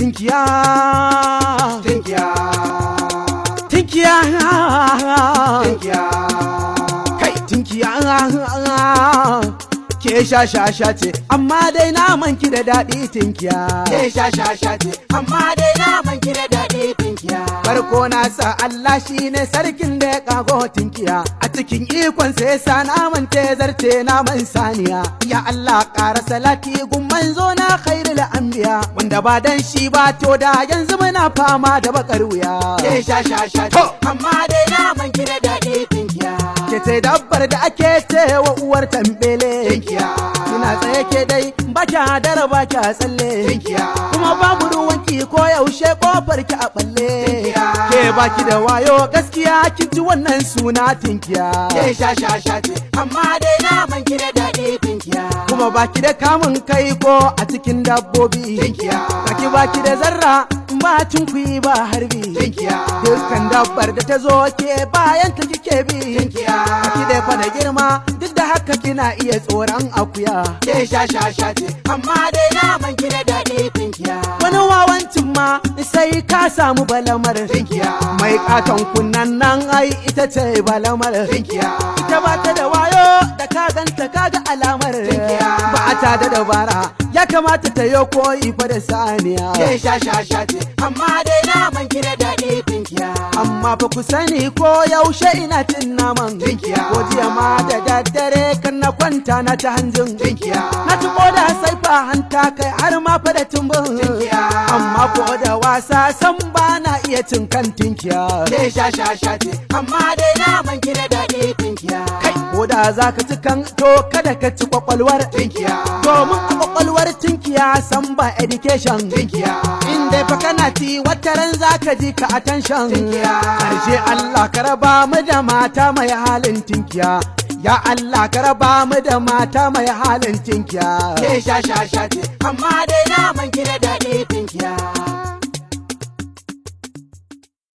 Tinkiya, tinkiya, tinkiya, tinkiya, kai tinkiya. Ke sha ce, amma dai naman ki da daɗi tinkiya. ke sha ce, amma dai naman ki da daɗi tinkiya. Farko na sa Allah shi ne sarkin da ya kago tinkiya, a cikin ikon sai sa naman te zarce naman saniya. Ya Allah ƙara salati gun manzo na khairul anbiya, wanda ba dan shi ba to da yanzu muna fama da bakar wuya. Ke sha ce, amma dai naman ki da daɗi tinkiya. Ke ce dabbar da ake cewa uwar tambele. Tinkiya, Kina tsaye ke dai ba kya dara ba kya tsalle. tinkiya, Kuma babu ruwanki ko yaushe kofar ki a balle. Tinkiya. Ke baki da wayo gaskiya kin ji wannan suna tinkiya. ke sha ce, amma dai naman ki da daɗi tinkiya. Kuma baki da kamun kai ko a cikin dabbobi. Tinkiya, Baki da zarra ba kuyi ba harbi. tinkiya, Dukkan dabbar da ta zo ke bayan ta kike bi. tinkiya, Baki da fada girma duk da haka kina iya tsoron akuya. ke sha ce, amma dai naman ki da daɗi tinkiya. Wani wawancin ma sai ka samu balamar. Tinkiya, Mai katon kunnan nan ai ita ce balamar. tinkiya, Ita ba ta da wayo da ka ganta kaga alamar. Tinkiya. Ba a ta da dabara ya kamata ta yi koyi fa da saniya. ke sha ce, amma dai naman ki da daɗi tinkiya. Amma fa ku sani ko yaushe ina cin naman. Tinkiya. Ko jiya ma da daddare kan na kwanta na ta hanjin. Tinkiya, Na ci koda sai fa hanta kai har ma fa da tumbin. Tinkiya. Amma ko da wasa san ba na iya cin kan tinkiya. ke sha ce, amma dai naman ki da daɗi tinkiya. Kai ko da za ka ci kan to kada ka ci kwakwalwar. Tinkiya, Domin a kwakwalwar tinkiya san ba education. tinkiya, In dai fa kana ci wataran za ka ji ka attention. Tinkiya. Karshe Allah ka raba mu da mata mai halin tinkiya. Ya Allah ka raba mu da mata mai halin tinkiya. ke sha ce, amma dai naman ki da daɗi tinkiya.